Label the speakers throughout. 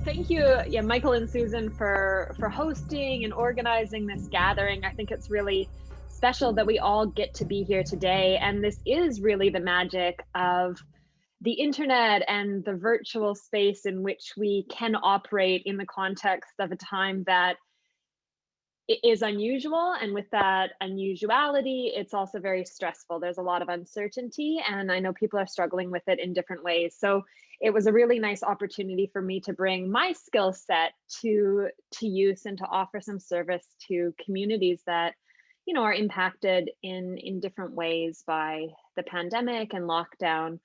Speaker 1: thank you, yeah, Michael and Susan, for hosting and organizing this gathering. I think it's really special that we all get to be here today, and this is really the magic of the internet and the virtual space in which we can operate in the context of a time that it is unusual, and with that unusuality, it's also very stressful. There's a lot of uncertainty, and I know people are struggling with it in different ways. So it was a really nice opportunity for me to bring my skill set to use and to offer some service to communities that, are impacted in different ways by the pandemic and lockdown.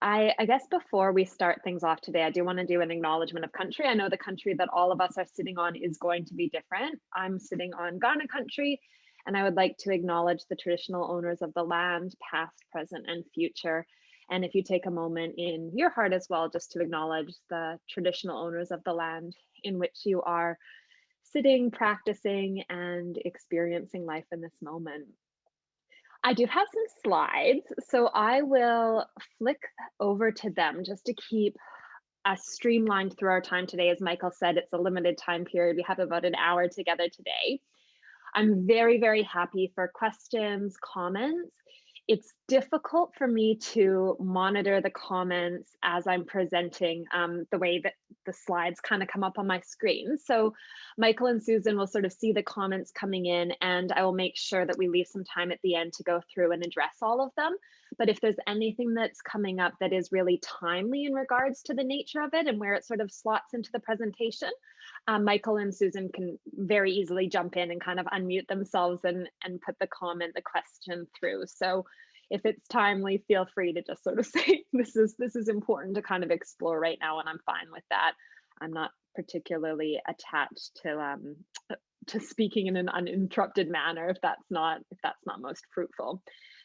Speaker 1: I guess before we start things off today, I do want to do an acknowledgement of country. I know the country that all of us are sitting on is going to be different. I'm sitting on Ghana country, and I would like to acknowledge the traditional owners of the land, past, present, and future. And if you take a moment in your heart as well, just to acknowledge the traditional owners of the land in which you are sitting, practicing, and experiencing life in this moment. I do have some slides, so I will flick over to them just to keep us streamlined through our time today. As Michael said, it's a limited time period. We have about an hour together today. I'm very, very happy for questions, comments. It's difficult for me to monitor the comments as I'm presenting, the way that the slides kind of come up on my screen. So Michael and Susan will sort of see the comments coming in, and I will make sure that we leave some time at the end to go through and address all of them. But if there's anything that's coming up that is really timely in regards to the nature of it and where it sort of slots into the presentation, Michael and Susan can very easily jump in and kind of unmute themselves and put the comment, the question through. So if it's timely, feel free to just sort of say, this is important to kind of explore right now, and I'm fine with that. I'm not particularly attached to speaking in an uninterrupted manner if that's not most fruitful.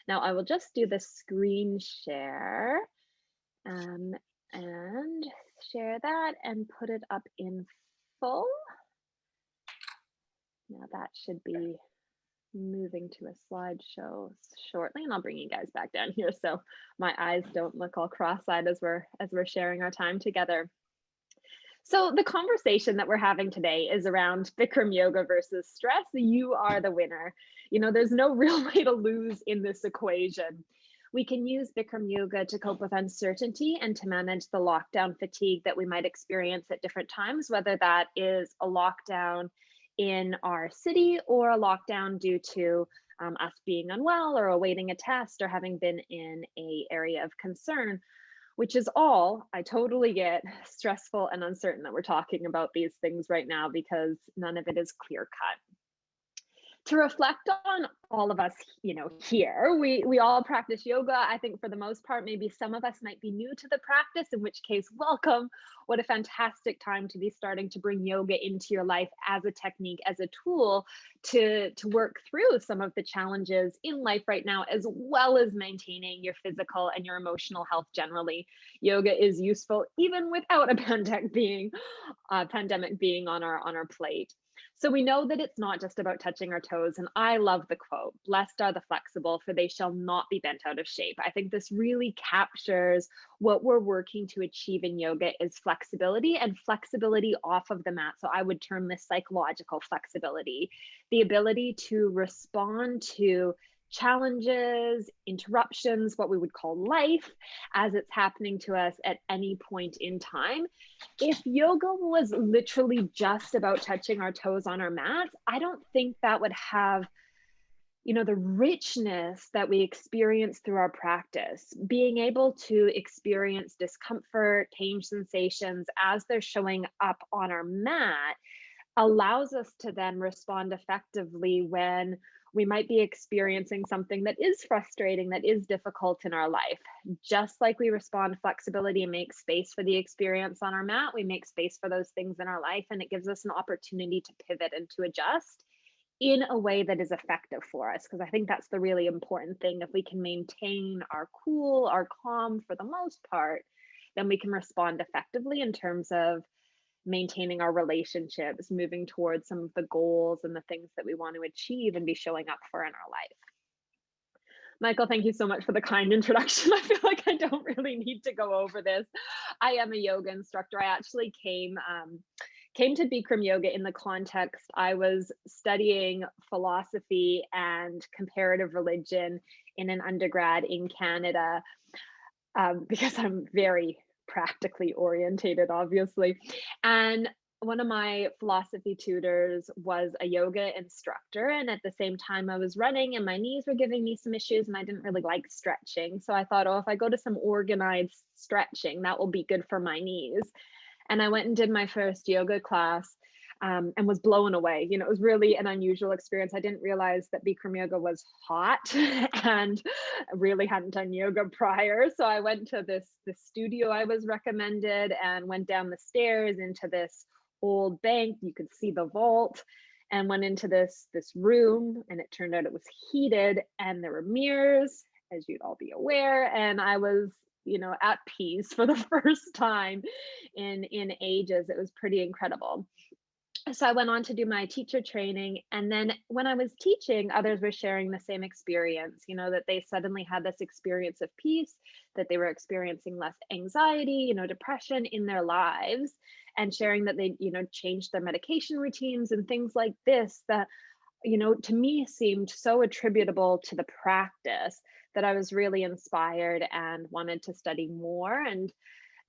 Speaker 1: Now I will just do the screen share and share that and put it up in full. Now that should be moving to a slideshow shortly, and I'll bring you guys back down here so my eyes don't look all cross-eyed as we're sharing our time together. So the conversation that we're having today is around Bikram yoga versus stress. You are the winner. There's no real way to lose in this equation. We can use Bikram yoga to cope with uncertainty and to manage the lockdown fatigue that we might experience at different times, whether that is a lockdown in our city or a lockdown due to us being unwell or awaiting a test or having been in an area of concern, which is all, I totally get, stressful and uncertain that we're talking about these things right now because none of it is clear cut. To reflect on all of us, here, we all practice yoga. I think for the most part, maybe some of us might be new to the practice, in which case, welcome. What a fantastic time to be starting to bring yoga into your life as a technique, as a tool to work through some of the challenges in life right now, as well as maintaining your physical and your emotional health generally. Yoga is useful even without a pandemic being on our plate. So we know that it's not just about touching our toes. And I love the quote, "Blessed are the flexible, for they shall not be bent out of shape." I think this really captures what we're working to achieve in yoga is flexibility, and flexibility off of the mat. So I would term this psychological flexibility, the ability to respond to challenges, interruptions, what we would call life as it's happening to us at any point in time. If yoga was literally just about touching our toes on our mats, I don't think that would have, the richness that we experience through our practice. Being able to experience discomfort, pain sensations as they're showing up on our mat allows us to then respond effectively when we might be experiencing something that is frustrating, that is difficult in our life. Just like we respond to flexibility and make space for the experience on our mat, we make space for those things in our life, and it gives us an opportunity to pivot and to adjust in a way that is effective for us. Because I think that's the really important thing. If we can maintain our cool, our calm for the most part, then we can respond effectively in terms of maintaining our relationships, moving towards some of the goals and the things that we want to achieve and be showing up for in our life. Michael, thank you so much for the kind introduction. I feel like I don't really need to go over this. I am a yoga instructor. I actually came to Bikram Yoga in the context I was studying philosophy and comparative religion in an undergrad in Canada, because I'm very practically orientated, obviously. And one of my philosophy tutors was a yoga instructor. And at the same time, I was running and my knees were giving me some issues and I didn't really like stretching. So I thought, oh, if I go to some organized stretching, that will be good for my knees. And I went and did my first yoga class, and was blown away. You know, it was really an unusual experience. I didn't realize that Bikram yoga was hot and really hadn't done yoga prior. So I went to this studio I was recommended and went down the stairs into this old bank. You could see the vault, and went into this room, and it turned out it was heated and there were mirrors, as you'd all be aware. And I was, you know, at peace for the first time in ages. It was pretty incredible. So I went on to do my teacher training. And then when I was teaching, others were sharing the same experience, you know, that they suddenly had this experience of peace, that they were experiencing less anxiety, you know, depression in their lives, and sharing that they, you know, changed their medication routines and things like this that, you know, to me seemed so attributable to the practice that I was really inspired and wanted to study more, and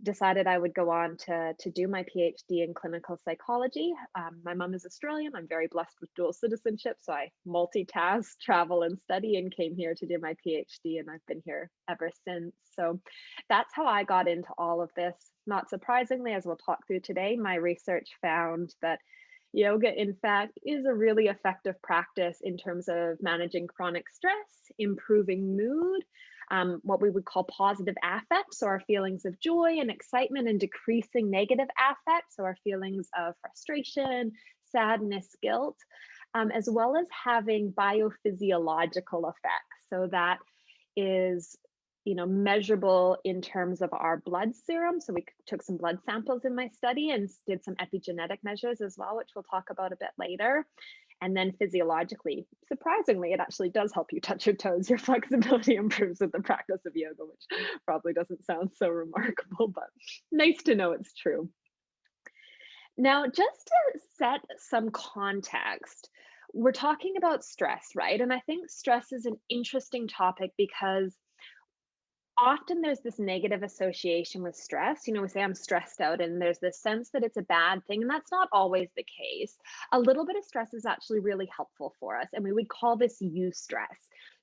Speaker 1: decided I would go on to do my PhD in clinical psychology. My mom is Australian. I'm very blessed with dual citizenship, so I multitask, travel, and study, and came here to do my PhD, and I've been here ever since. So that's how I got into all of this. Not surprisingly, as we'll talk through today, my research found that yoga, in fact, is a really effective practice in terms of managing chronic stress, improving mood, what we would call positive affect, so our feelings of joy and excitement, and decreasing negative affect, so our feelings of frustration, sadness, guilt, as well as having biophysiological effects. So that is, you know, measurable in terms of our blood serum. So we took some blood samples in my study and did some epigenetic measures as well, which we'll talk about a bit later. And then physiologically, surprisingly, it actually does help you touch your toes. Your flexibility improves with the practice of yoga, which probably doesn't sound so remarkable, but nice to know it's true. Now, just to set some context, we're talking about stress, right? And I think stress is an interesting topic because often there's this negative association with stress. You know, we say I'm stressed out, and there's this sense that it's a bad thing, and that's not always the case. A little bit of stress is actually really helpful for us, and we would call this eustress.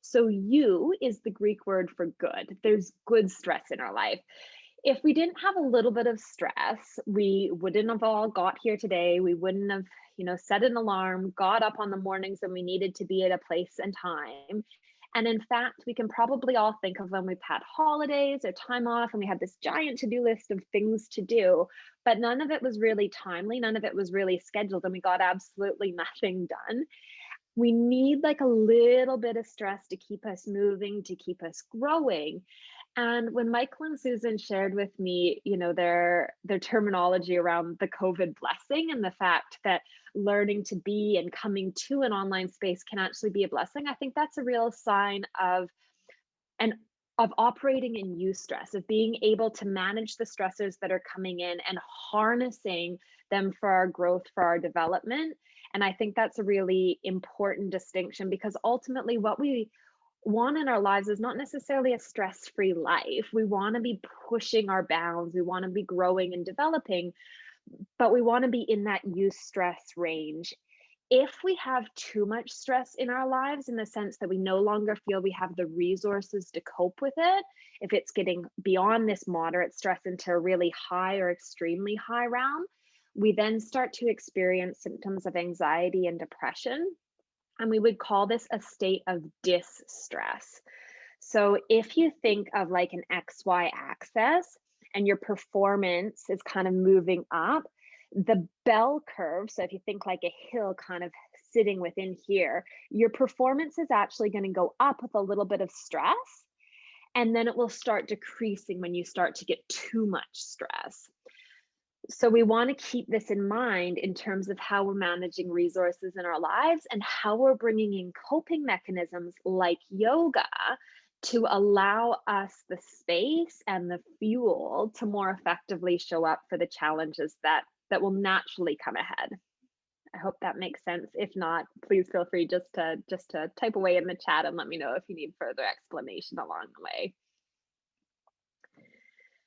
Speaker 1: So eu is the Greek word for good. There's good stress in our life. If we didn't have a little bit of stress, we wouldn't have all got here today. We wouldn't have, you know, set an alarm, got up on the mornings when we needed to be at a place and time. And in fact, we can probably all think of when we've had holidays or time off and we had this giant to-do list of things to do, but none of it was really timely. None of it was really scheduled, and we got absolutely nothing done. We need like a little bit of stress to keep us moving, to keep us growing. And when Michael and Susan shared with me, you know, their terminology around the COVID blessing and the fact that learning to be and coming to an online space can actually be a blessing, I think that's a real sign of and of operating in eustress, of being able to manage the stressors that are coming in and harnessing them for our growth, for our development. And I think that's a really important distinction, because ultimately what we want in our lives is not necessarily a stress-free life. We want to be pushing our bounds, we want to be growing and developing, but we want to be in that eustress range. If we have too much stress in our lives, in the sense that we no longer feel we have the resources to cope with it, if it's getting beyond this moderate stress into a really high or extremely high realm, we then start to experience symptoms of anxiety and depression. And we would call this a state of distress. So if you think of like an XY axis and your performance is kind of moving up, the bell curve, so if you think like a hill kind of sitting within here, your performance is actually going to go up with a little bit of stress, and then it will start decreasing when you start to get too much stress. So we want to keep this in mind in terms of how we're managing resources in our lives and how we're bringing in coping mechanisms like yoga to allow us the space and the fuel to more effectively show up for the challenges that will naturally come ahead. I hope that makes sense. If not, please feel free just to type away in the chat and let me know if you need further explanation along the way.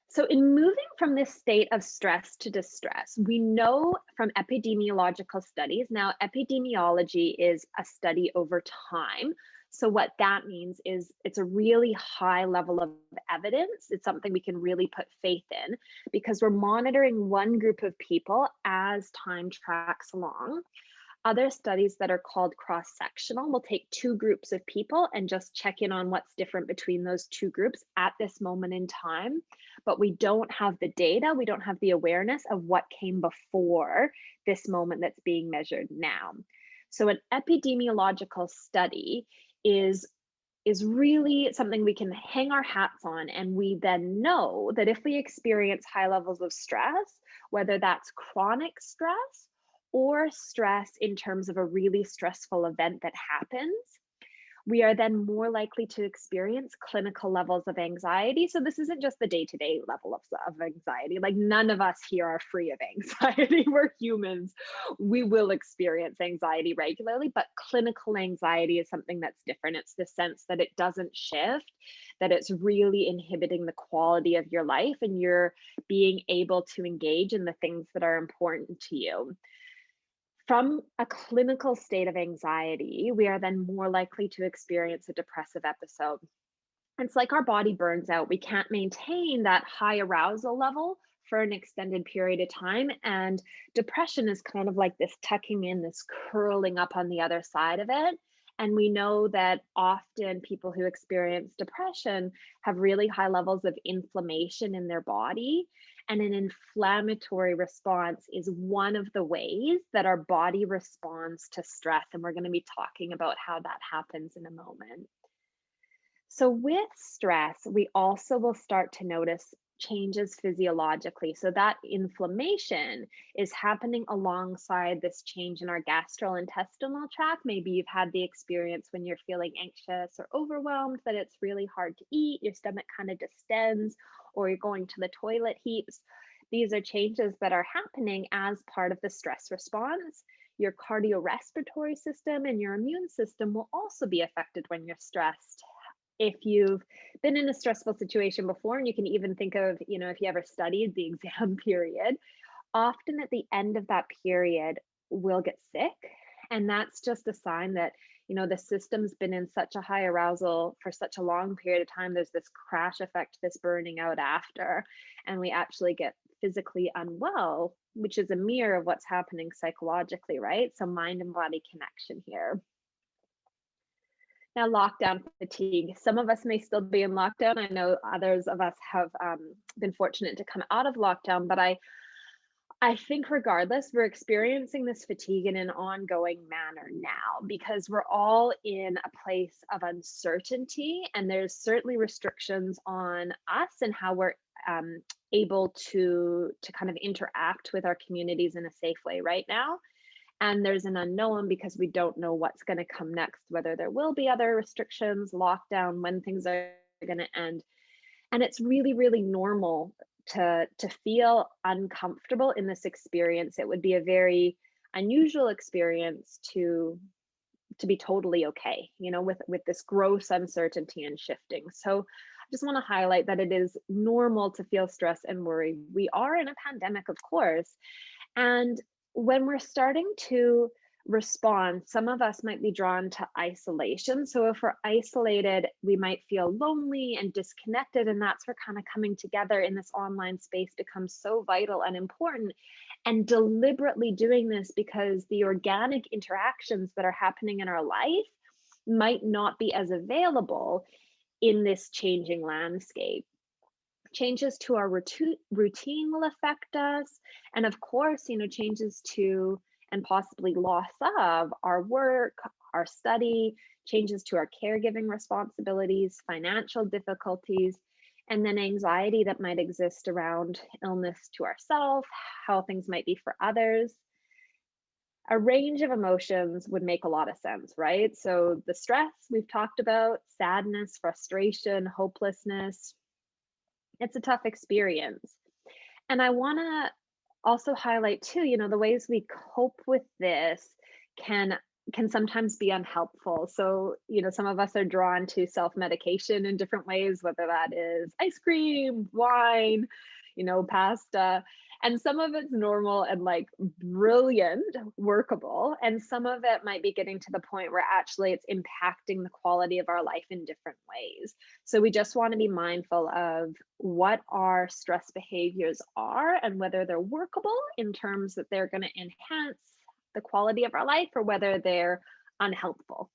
Speaker 1: So in moving from this state of stress to distress, we know from epidemiological studies, now epidemiology is a study over time. So what that means is it's a really high level of evidence. It's something we can really put faith in because we're monitoring one group of people as time tracks along. Other studies that are called cross-sectional will take two groups of people and just check in on what's different between those two groups at this moment in time. But we don't have the data, we don't have the awareness of what came before this moment that's being measured now. So an epidemiological study is really something we can hang our hats on, and we then know that if we experience high levels of stress, whether that's chronic stress or stress in terms of a really stressful event that happens, we are then more likely to experience clinical levels of anxiety. So this isn't just the day-to-day level of anxiety. Like, none of us here are free of anxiety. We're humans. We will experience anxiety regularly, but clinical anxiety is something that's different. It's the sense that it doesn't shift, that it's really inhibiting the quality of your life and you're being able to engage in the things that are important to you. From a clinical state of anxiety, we are then more likely to experience a depressive episode. It's like our body burns out. We can't maintain that high arousal level for an extended period of time. And depression is kind of like this tucking in, this curling up on the other side of it. And we know that often people who experience depression have really high levels of inflammation in their body. And an inflammatory response is one of the ways that our body responds to stress. And we're going to be talking about how that happens in a moment. So with stress, we also will start to notice changes physiologically. So that inflammation is happening alongside this change in our gastrointestinal tract. Maybe you've had the experience when you're feeling anxious or overwhelmed that it's really hard to eat, your stomach kind of distends, or you're going to the toilet heaps. These are changes that are happening as part of the stress response. Your cardiorespiratory system and your immune system will also be affected when you're stressed. If you've been in a stressful situation before, and you can even think of, if you ever studied the exam period, often at the end of that period, we'll get sick. And that's just a sign that, the system's been in such a high arousal for such a long period of time. There's this crash effect, this burning out after, and we actually get physically unwell, which is a mirror of what's happening psychologically, right? So mind and body connection here. Now, lockdown fatigue. Some of us may still be in lockdown. I know others of us have been fortunate to come out of lockdown, but I think regardless, we're experiencing this fatigue in an ongoing manner now because we're all in a place of uncertainty, and there's certainly restrictions on us and how we're able to kind of interact with our communities in a safe way right now. And there's an unknown because we don't know what's going to come next, whether there will be other restrictions, lockdown, when things are going to end. And it's really, really normal to feel uncomfortable in this experience. It would be a very unusual experience to be totally okay, with this gross uncertainty and shifting. So I just want to highlight that it is normal to feel stress and worry. We are in a pandemic, of course. And when we're starting to respond, some of us might be drawn to isolation. So if we're isolated, we might feel lonely and disconnected, and that's where kind of coming together in this online space becomes so vital and important. And deliberately doing this because the organic interactions that are happening in our life might not be as available in this changing landscape. Changes to our routine will affect us. And of course, changes to and possibly loss of our work, our study, changes to our caregiving responsibilities, financial difficulties, and then anxiety that might exist around illness to ourselves, how things might be for others. A range of emotions would make a lot of sense, right? So the stress we've talked about, sadness, frustration, hopelessness, it's a tough experience. And I want to also highlight too, the ways we cope with this can can sometimes be unhelpful. So, some of us are drawn to self-medication in different ways, whether that is ice cream, wine, pasta. And some of it's normal and like brilliant, workable. And some of it might be getting to the point where actually it's impacting the quality of our life in different ways. So we just want to be mindful of what our stress behaviors are and whether they're workable in terms that they're going to enhance the quality of our life or whether they're unhelpful.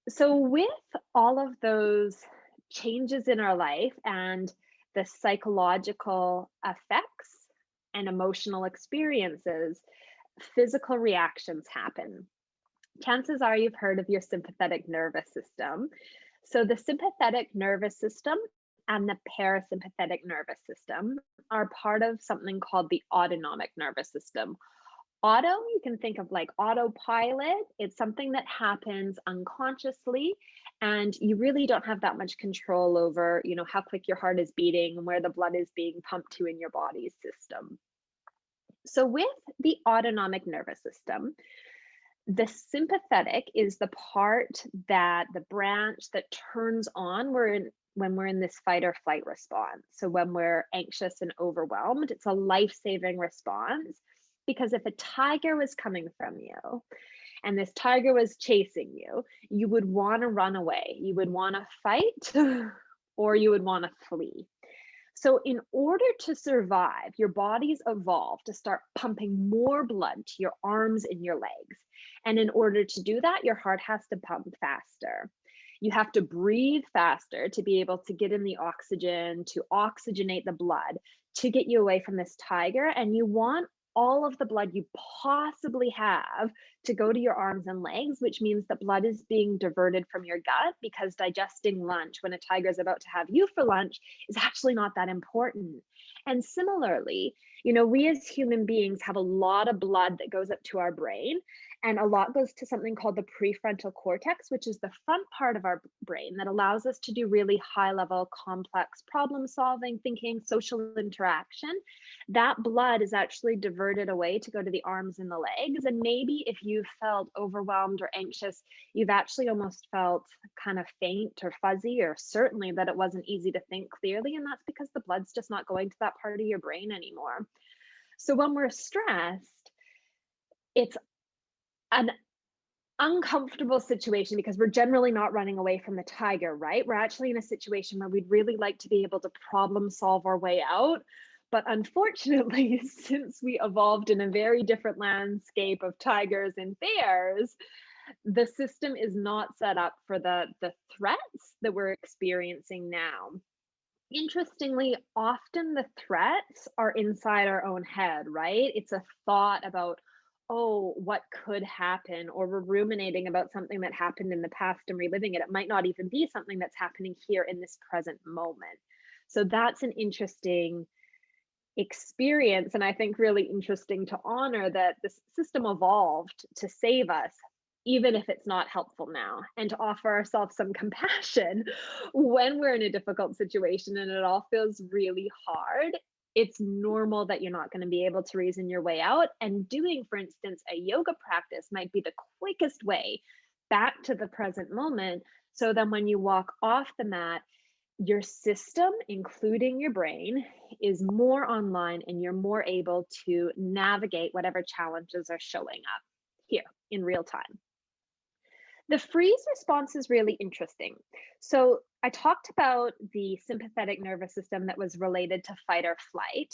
Speaker 1: So, with all of those changes in our life and the psychological effects and emotional experiences, physical reactions happen. Chances are you've heard of your sympathetic nervous system. So, the sympathetic nervous system and the parasympathetic nervous system are part of something called the autonomic nervous system. Auto, you can think of like autopilot. It's something that happens unconsciously, and you really don't have that much control over, how quick your heart is beating and where the blood is being pumped to in your body's system. So, with the autonomic nervous system, the sympathetic is the part that the branch that turns on when we're in this fight or flight response. So when we're anxious and overwhelmed, it's a life-saving response because if a tiger was coming from you and this tiger was chasing you, you would want to run away. You would want to fight or you would want to flee. So, in order to survive, your body's evolved to start pumping more blood to your arms and your legs. And in order to do that, your heart has to pump faster. You have to breathe faster to be able to get in the oxygen, to oxygenate the blood, to get you away from this tiger. And you want all of the blood you possibly have to go to your arms and legs, which means that blood is being diverted from your gut because digesting lunch when a tiger is about to have you for lunch is actually not that important. And similarly, we as human beings have a lot of blood that goes up to our brain, and a lot goes to something called the prefrontal cortex, which is the front part of our brain that allows us to do really high level, complex problem solving, thinking, social interaction. That blood is actually diverted away to go to the arms and the legs. And maybe if you've felt overwhelmed or anxious, you've actually almost felt kind of faint or fuzzy, or certainly that it wasn't easy to think clearly. And that's because the blood's just not going to that part of your brain anymore. So when we're stressed, it's an uncomfortable situation because we're generally not running away from the tiger, right? We're actually in a situation where we'd really like to be able to problem solve our way out. But unfortunately, since we evolved in a very different landscape of tigers and bears, the system is not set up for the threats that we're experiencing now. Interestingly, often the threats are inside our own head, right? It's a thought about, oh, what could happen, or we're ruminating about something that happened in the past and reliving it. It might not even be something that's happening here in this present moment. So that's an interesting experience. And I think really interesting to honor that this system evolved to save us, even if it's not helpful now, and to offer ourselves some compassion when we're in a difficult situation and it all feels really hard. It's normal that you're not going to be able to reason your way out. And doing, for instance, a yoga practice might be the quickest way back to the present moment. So then when you walk off the mat, your system, including your brain, is more online and you're more able to navigate whatever challenges are showing up here in real time. The freeze response is really interesting. So, I talked about the sympathetic nervous system that was related to fight or flight.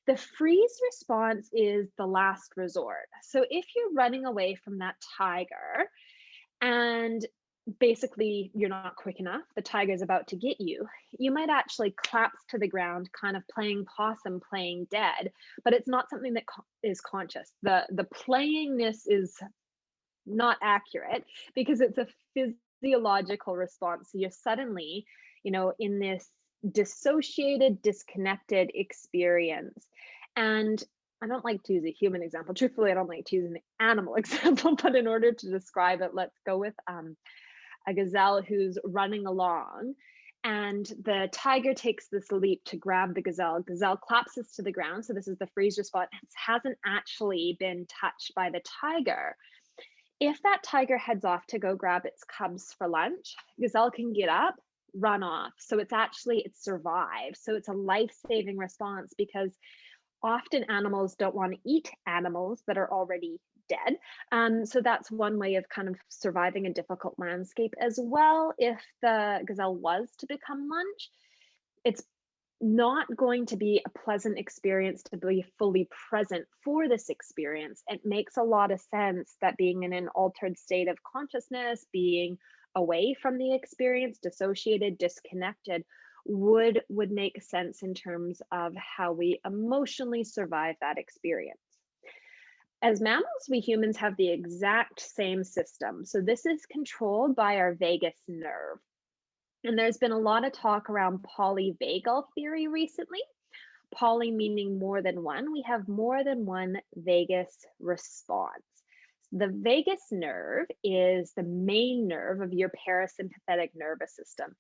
Speaker 1: The freeze response is the last resort. So, if you're running away from that tiger and basically you're not quick enough, the tiger's about to get you, you might actually collapse to the ground, kind of playing possum, playing dead, but it's not something that is conscious. The playingness is not accurate because it's a physiological response. So you're suddenly, in this dissociated, disconnected experience. And I don't like to use a human example. Truthfully, I don't like to use an animal example, but in order to describe it, let's go with a gazelle who's running along, and the tiger takes this leap to grab the gazelle. Gazelle collapses to the ground. So this is the freeze response. It hasn't actually been touched by the tiger. If that tiger heads off to go grab its cubs for lunch, gazelle can get up, run off. So it survives. So it's a life-saving response, because often animals don't want to eat animals that are already dead. So that's one way of kind of surviving a difficult landscape as well. If the gazelle was to become lunch, it's not going to be a pleasant experience to be fully present for this experience. It makes a lot of sense that being in an altered state of consciousness, being away from the experience, dissociated, disconnected, would make sense in terms of how we emotionally survive that experience. As mammals, we humans have the exact same system. So this is controlled by our vagus nerve. And there's been a lot of talk around polyvagal theory recently. Poly meaning more than one. We have more than one vagus response. The vagus nerve is the main nerve of your parasympathetic nervous system.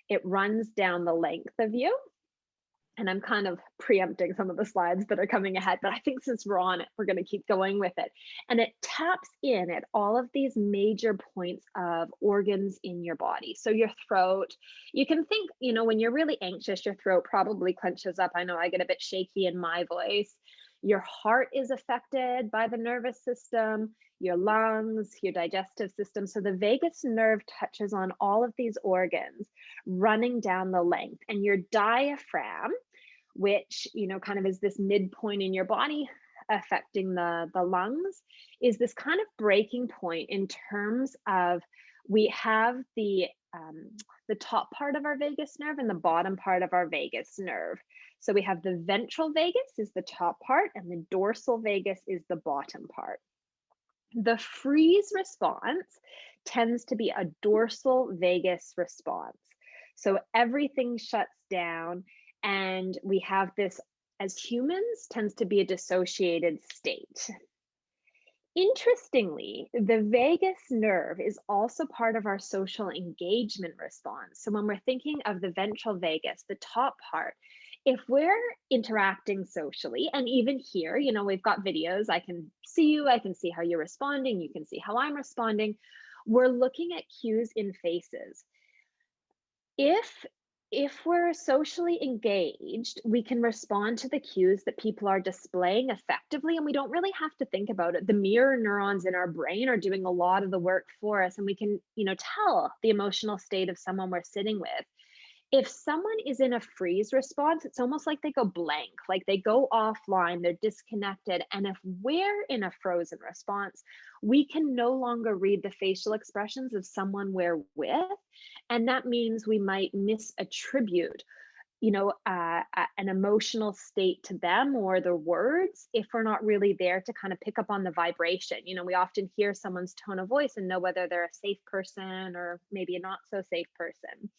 Speaker 1: It runs down the length of you. And I'm kind of preempting some of the slides that are coming ahead, but I think since we're on it, we're going to keep going with it. And it taps in at all of these major points of organs in your body. So your throat, you can think, when you're really anxious, your throat probably clenches up. I know I get a bit shaky in my voice. Your heart is affected by the nervous system, your lungs, your digestive system. So the vagus nerve touches on all of these organs running down the length, and your diaphragm, which kind of is this midpoint in your body affecting the lungs, is this kind of breaking point in terms of we have the top part of our vagus nerve and the bottom part of our vagus nerve. So we have the ventral vagus is the top part, and the dorsal vagus is the bottom part. The freeze response tends to be a dorsal vagus response. So everything shuts down, and we have this, as humans, tends to be a dissociated state. Interestingly, the vagus nerve is also part of our social engagement response. So when we're thinking of the ventral vagus, the top part, if we're interacting socially, and even here, we've got videos, I can see you, I can see how you're responding, you can see how I'm responding. We're looking at cues in faces. If we're socially engaged, we can respond to the cues that people are displaying effectively, and we don't really have to think about it. The mirror neurons in our brain are doing a lot of the work for us, and we can, tell the emotional state of someone we're sitting with. If someone is in a freeze response, it's almost like they go blank, like they go offline, they're disconnected. And if we're in a frozen response, we can no longer read the facial expressions of someone we're with. And that means we might misattribute, an emotional state to them or their words if we're not really there to kind of pick up on the vibration. We often hear someone's tone of voice and know whether they're a safe person or maybe a not so safe person.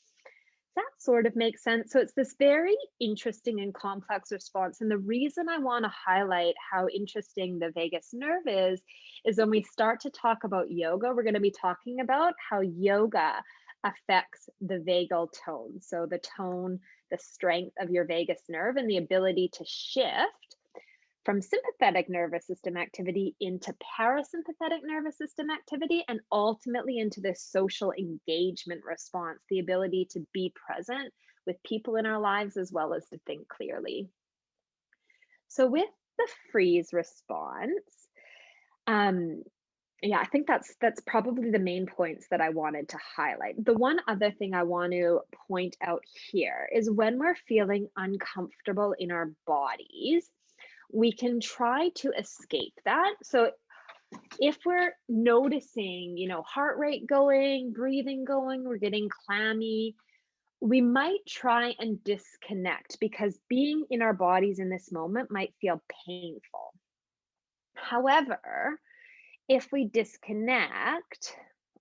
Speaker 1: That sort of makes sense. So it's this very interesting and complex response. And the reason I want to highlight how interesting the vagus nerve is when we start to talk about yoga, we're going to be talking about how yoga affects the vagal tone. So the tone, the strength of your vagus nerve, and the ability to shift from sympathetic nervous system activity into parasympathetic nervous system activity, and ultimately into this social engagement response, the ability to be present with people in our lives as well as to think clearly. So with the freeze response, I think that's probably the main points that I wanted to highlight. The one other thing I want to point out here is when we're feeling uncomfortable in our bodies, we can try to escape that. So if we're noticing, heart rate going, breathing going, we're getting clammy, we might try and disconnect, because being in our bodies in this moment might feel painful. However, if we disconnect,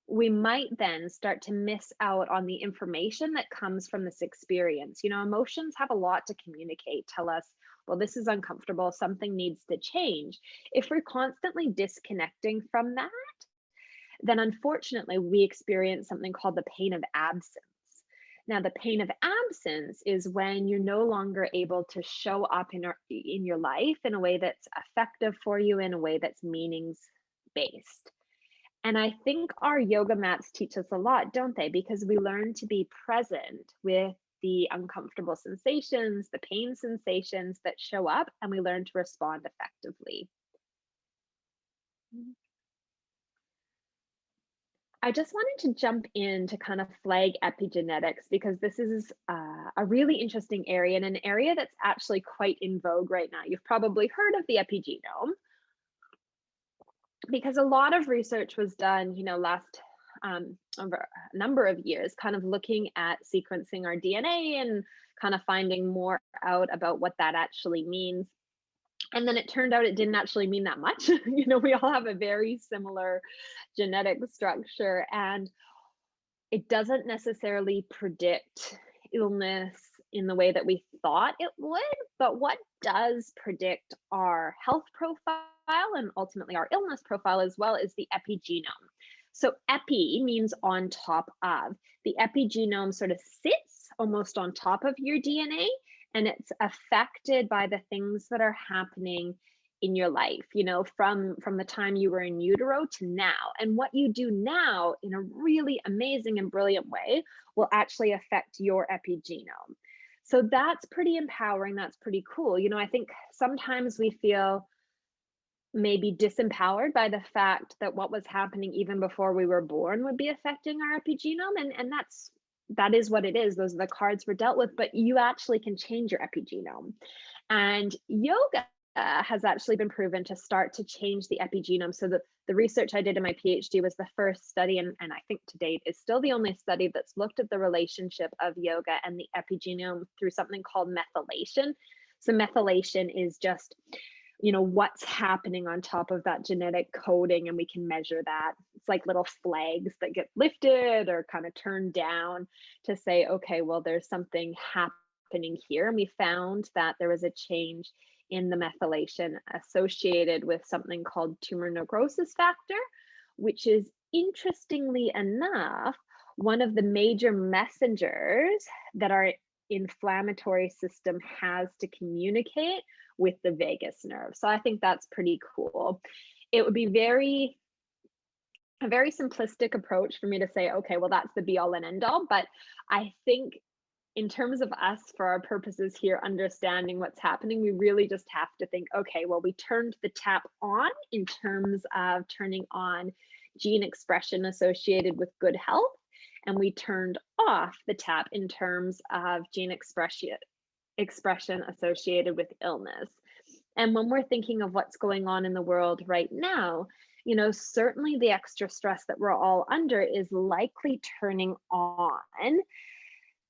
Speaker 1: we might then start to miss out on the information that comes from this experience. Emotions have a lot to communicate, tell us well, this is uncomfortable, something needs to change. If we're constantly disconnecting from that, then unfortunately we experience something called the pain of absence. Now, the pain of absence is when you're no longer able to show up in your life in a way that's effective for you, in a way that's meanings based. And I think our yoga mats teach us a lot, don't they? Because we learn to be present with the uncomfortable sensations, the pain sensations that show up, and we learn to respond effectively. I just wanted to jump in to kind of flag epigenetics because this is a really interesting area and an area that's actually quite in vogue right now. You've probably heard of the epigenome because a lot of research was done, last over a number of years, kind of looking at sequencing our DNA and kind of finding more out about what that actually means. And then it turned out it didn't actually mean that much. We all have a very similar genetic structure, and it doesn't necessarily predict illness in the way that we thought it would. But what does predict our health profile and ultimately our illness profile as well is the epigenome. So, epi means on top of. The epigenome sort of sits almost on top of your DNA, and it's affected by the things that are happening in your life, from the time you were in utero to now. And what you do now in a really amazing and brilliant way will actually affect your epigenome. So that's pretty empowering. That's pretty cool. I think sometimes we feel maybe disempowered by the fact that what was happening even before we were born would be affecting our epigenome. And that is what it is. Those are the cards we're dealt with, but you actually can change your epigenome. And yoga has actually been proven to start to change the epigenome. So the research I did in my PhD was the first study, and I think to date is still the only study that's looked at the relationship of yoga and the epigenome through something called methylation. So methylation is just what's happening on top of that genetic coding, and we can measure that. It's like little flags that get lifted or kind of turned down to say, okay, well, there's something happening here. And we found that there was a change in the methylation associated with something called tumor necrosis factor, which is, interestingly enough, one of the major messengers that our inflammatory system has to communicate with the vagus nerve. So I think that's pretty cool. It would be a very simplistic approach for me to say, okay, well, that's the be all and end all. But I think in terms of us, for our purposes here, understanding what's happening, we really just have to think, okay, well, we turned the tap on in terms of turning on gene expression associated with good health, and we turned off the tap in terms of gene expression associated with illness. And when we're thinking of what's going on in the world right now, certainly the extra stress that we're all under is likely turning on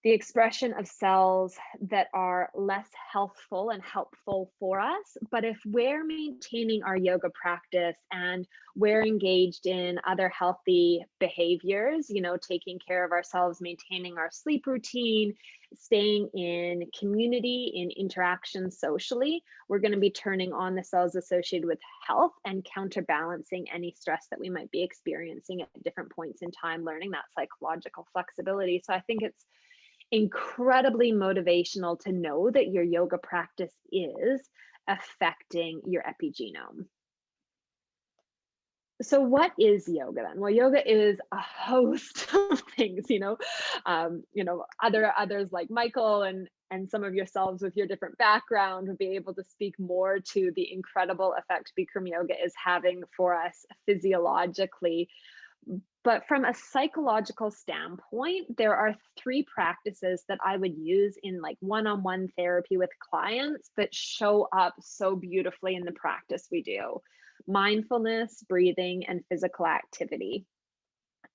Speaker 1: the expression of cells that are less healthful and helpful for us. But if we're maintaining our yoga practice and we're engaged in other healthy behaviors, taking care of ourselves, maintaining our sleep routine, staying in community, in interaction socially, we're going to be turning on the cells associated with health and counterbalancing any stress that we might be experiencing at different points in time, learning that psychological flexibility. So I think it's incredibly motivational to know that your yoga practice is affecting your epigenome. So what is yoga then? Well, yoga is a host of things, others like Michael and some of yourselves with your different background would be able to speak more to the incredible effect BIkram Yoga is having for us physiologically. But from a psychological standpoint, there are 3 practices that I would use in like one-on-one therapy with clients that show up so beautifully in the practice we do: mindfulness, breathing, and physical activity.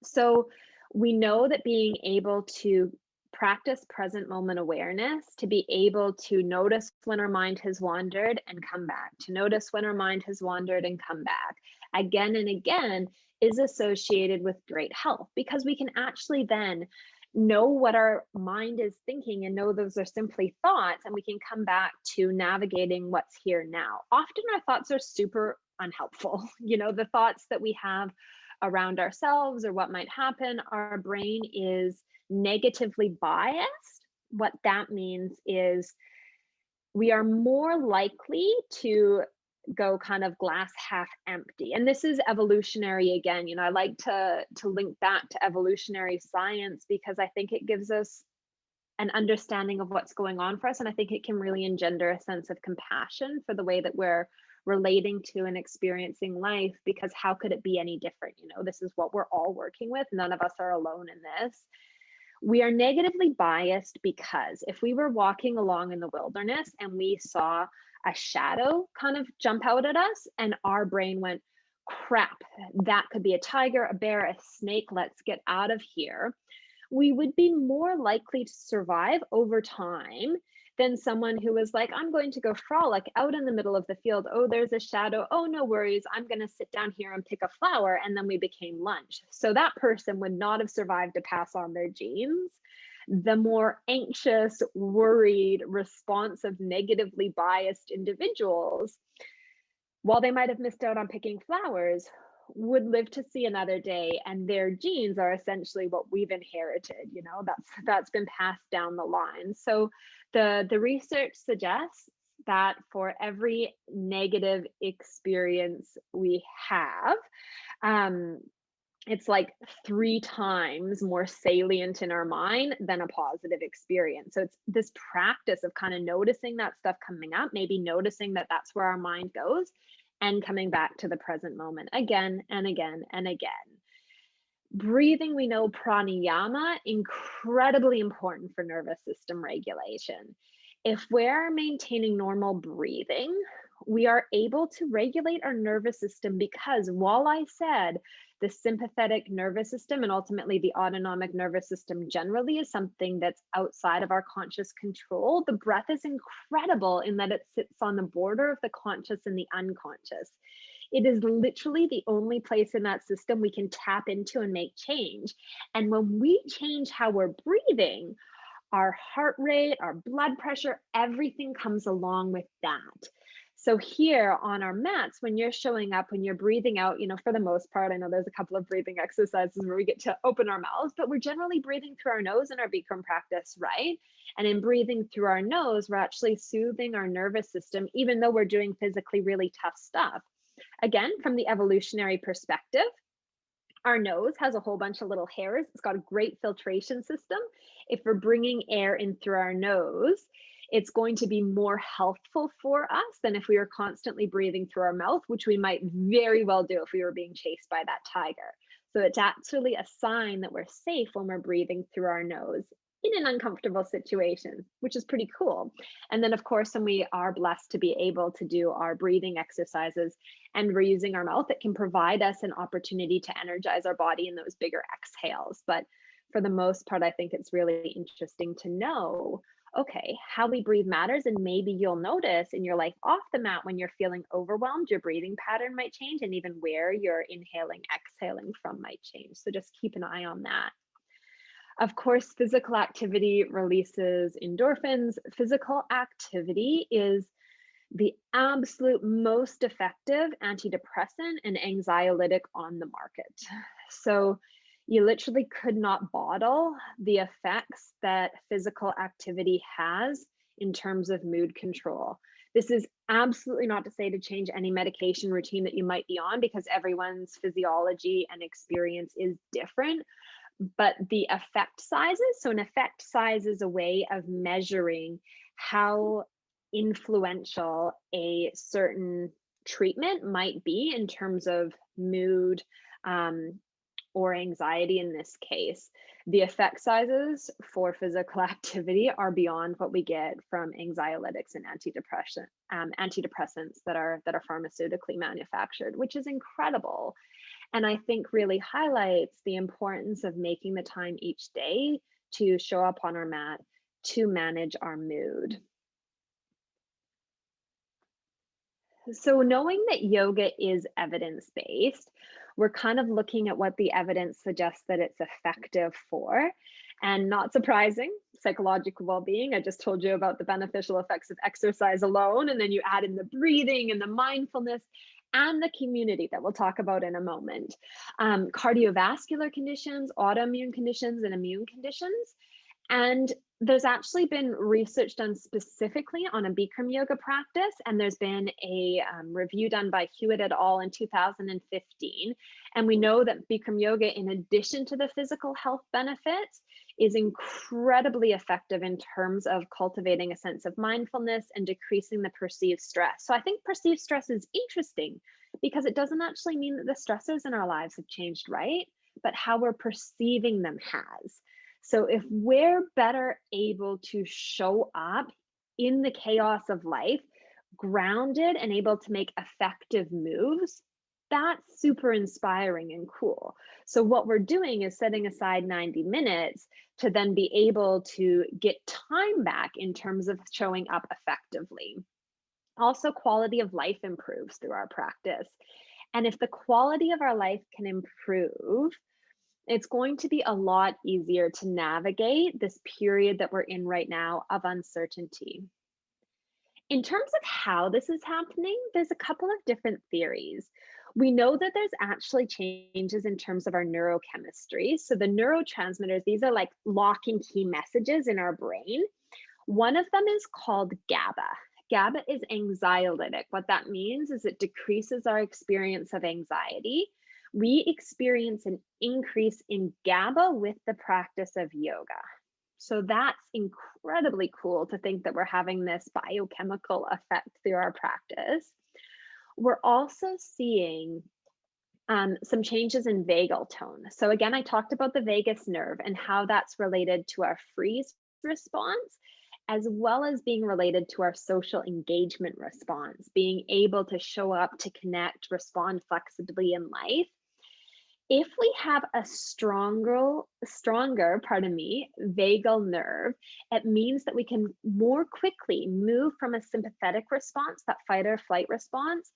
Speaker 1: So we know that being able to practice present moment awareness, to be able to notice when our mind has wandered and come back, to notice when our mind has wandered and come back again and again, is associated with great health, because we can actually then know what our mind is thinking and know those are simply thoughts, and we can come back to navigating what's here now. Often our thoughts are super unhelpful. The thoughts that we have around ourselves or what might happen, our brain is negatively biased. What that means is we are more likely to go kind of glass half empty. And this is evolutionary again. I like to link back to evolutionary science because I think it gives us an understanding of what's going on for us, and I think it can really engender a sense of compassion for the way that we're relating to and experiencing life, because how could it be any different? This is what we're all working with. None of us are alone in this. We are negatively biased because if we were walking along in the wilderness and we saw a shadow kind of jump out at us and our brain went, crap, that could be a tiger, a bear, a snake, let's get out of here, we would be more likely to survive over time than someone who was like, I'm going to go frolic out in the middle of the field. Oh, there's a shadow. Oh, no worries. I'm going to sit down here and pick a flower. And then we became lunch. So that person would not have survived to pass on their genes. The more anxious, worried, responsive, negatively biased individuals, while they might have missed out on picking flowers, would live to see another day, and their genes are essentially what we've inherited. That's been passed down the line. So the research suggests that for every negative experience we have, it's like 3 times more salient in our mind than a positive experience. So it's this practice of kind of noticing that stuff coming up, maybe noticing that that's where our mind goes, and coming back to the present moment again and again and again. Breathing, we know pranayama, incredibly important for nervous system regulation. If we're maintaining normal breathing, we are able to regulate our nervous system, because while I said the sympathetic nervous system and ultimately the autonomic nervous system generally is something that's outside of our conscious control, the breath is incredible in that it sits on the border of the conscious and the unconscious. It is literally the only place in that system we can tap into and make change. And when we change how we're breathing, our heart rate, our blood pressure, everything comes along with that. So here on our mats, when you're showing up, when you're breathing out, for the most part, I know there's a couple of breathing exercises where we get to open our mouths, but we're generally breathing through our nose in our BIkram practice, right? And in breathing through our nose, we're actually soothing our nervous system, even though we're doing physically really tough stuff. Again, from the evolutionary perspective, our nose has a whole bunch of little hairs. It's got a great filtration system. If we're bringing air in through our nose, it's going to be more healthful for us than if we were constantly breathing through our mouth, which we might very well do if we were being chased by that tiger. So it's actually a sign that we're safe when we're breathing through our nose in an uncomfortable situation, which is pretty cool. And then, of course, when we are blessed to be able to do our breathing exercises and we're using our mouth, it can provide us an opportunity to energize our body in those bigger exhales. But for the most part, I think it's really interesting to know, okay, how we breathe matters. And maybe you'll notice in your life off the mat, when you're feeling overwhelmed, your breathing pattern might change, and even where you're inhaling, exhaling from might change. So just keep an eye on that. Of course, physical activity releases endorphins. Physical activity is the absolute most effective antidepressant and anxiolytic on the market. So you literally could not bottle the effects that physical activity has in terms of mood control. This is absolutely not to say to change any medication routine that you might be on, because everyone's physiology and experience is different. But the effect sizes, so an effect size is a way of measuring how influential a certain treatment might be in terms of mood, or anxiety in this case. The effect sizes for physical activity are beyond what we get from anxiolytics and antidepressants that are pharmaceutically manufactured, which is incredible. And I think really highlights the importance of making the time each day to show up on our mat to manage our mood. So knowing that yoga is evidence-based, we're kind of looking at what the evidence suggests that it's effective for. And not surprising, psychological well-being. I just told you about the beneficial effects of exercise alone, and then you add in the breathing and the mindfulness and the community that we'll talk about in a moment. Cardiovascular conditions, autoimmune conditions, and immune conditions. And there's actually been research done specifically on a Bikram yoga practice, and there's been a review done by Hewitt et al. In 2015. And we know that Bikram yoga, in addition to the physical health benefits, is incredibly effective in terms of cultivating a sense of mindfulness and decreasing the perceived stress. So I think perceived stress is interesting because it doesn't actually mean that the stressors in our lives have changed, right? But how we're perceiving them has. So if we're better able to show up in the chaos of life, grounded and able to make effective moves, that's super inspiring and cool. So what we're doing is setting aside 90 minutes to then be able to get time back in terms of showing up effectively. Also, quality of life improves through our practice. And if the quality of our life can improve, it's going to be a lot easier to navigate this period that we're in right now of uncertainty. In terms of how this is happening, there's a couple of different theories. We know that there's actually changes in terms of our neurochemistry. So the neurotransmitters, these are like lock and key messages in our brain. One of them is called GABA. GABA is anxiolytic. What that means is it decreases our experience of anxiety. We experience an increase in GABA with the practice of yoga. So that's incredibly cool to think that we're having this biochemical effect through our practice. We're also seeing some changes in vagal tone. So again, I talked about the vagus nerve and how that's related to our freeze response, as well as being related to our social engagement response, being able to show up, to connect, respond flexibly in life. If we have a stronger, vagal nerve, it means that we can more quickly move from a sympathetic response, that fight or flight response,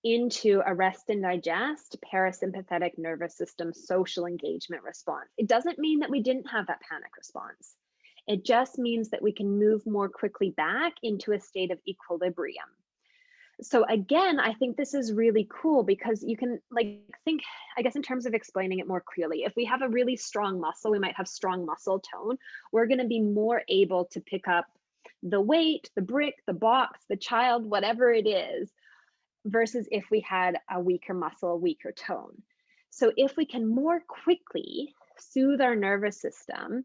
Speaker 1: into a rest and digest, parasympathetic nervous system, social engagement response. It doesn't mean that we didn't have that panic response. It just means that we can move more quickly back into a state of equilibrium. So again, I think this is really cool because you can think, I guess, in terms of explaining it more clearly. If we have a really strong muscle, we might have strong muscle tone. We're going to be more able to pick up the weight, the brick, the box, the child, whatever it is, versus if we had a weaker muscle, a weaker tone. So if we can more quickly soothe our nervous system,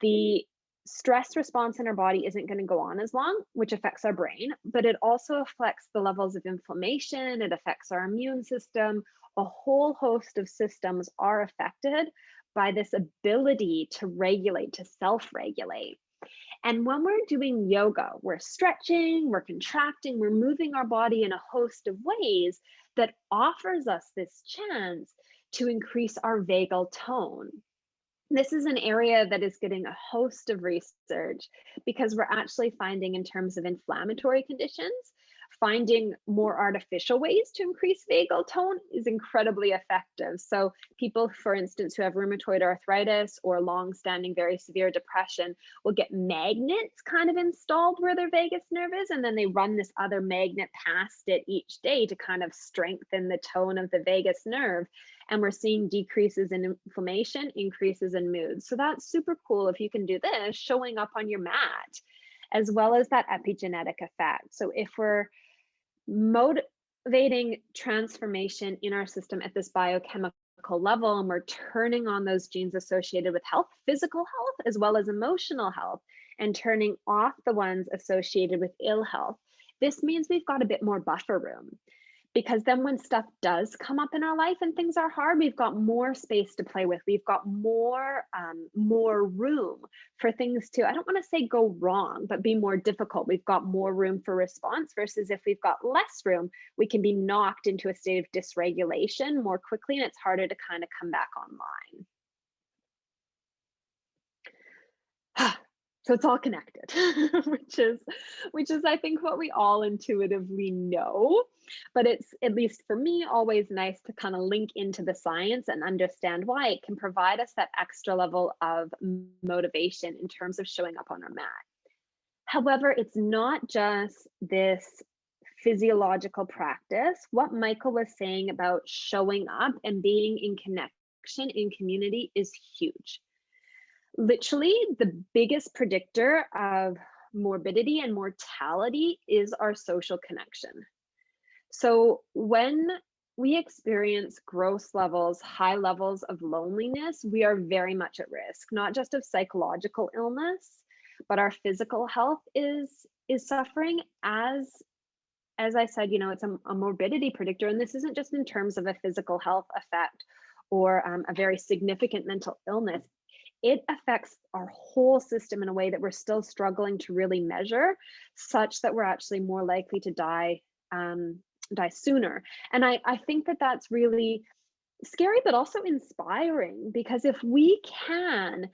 Speaker 1: the stress response in our body isn't going to go on as long, which affects our brain, but it also affects the levels of inflammation. It affects our immune system. A whole host of systems are affected by this ability to regulate, to self-regulate. And when we're doing yoga, we're stretching, we're contracting, we're moving our body in a host of ways that offers us this chance to increase our vagal tone. This is an area that is getting a host of research because we're actually finding, in terms of inflammatory conditions, finding more artificial ways to increase vagal tone is incredibly effective. So people, for instance, who have rheumatoid arthritis or long-standing very severe depression will get magnets kind of installed where their vagus nerve is, and then they run this other magnet past it each day to kind of strengthen the tone of the vagus nerve. And we're seeing decreases in inflammation, increases in mood. So that's super cool if you can do this, showing up on your mat, as well as that epigenetic effect. So if we're motivating transformation in our system at this biochemical level, and we're turning on those genes associated with health, physical health, as well as emotional health, and turning off the ones associated with ill health, this means we've got a bit more buffer room. Because then when stuff does come up in our life and things are hard, we've got more space to play with. We've got more room for things to, I don't want to say go wrong, but be more difficult. We've got more room for response versus if we've got less room, we can be knocked into a state of dysregulation more quickly, and it's harder to kind of come back online. So it's all connected, which is I think what we all intuitively know, but it's, at least for me, always nice to kind of link into the science and understand why it can provide us that extra level of motivation in terms of showing up on our mat. However, it's not just this physiological practice. What Michael was saying about showing up and being in connection in community is huge. Literally, the biggest predictor of morbidity and mortality is our social connection. So when we experience gross levels, high levels of loneliness, we are very much at risk, not just of psychological illness, but our physical health is suffering. As I said, it's a morbidity predictor, and this isn't just in terms of a physical health effect or a very significant mental illness. It affects our whole system in a way that we're still struggling to really measure, such that we're actually more likely to die sooner. And I think that that's really scary, but also inspiring, because if we can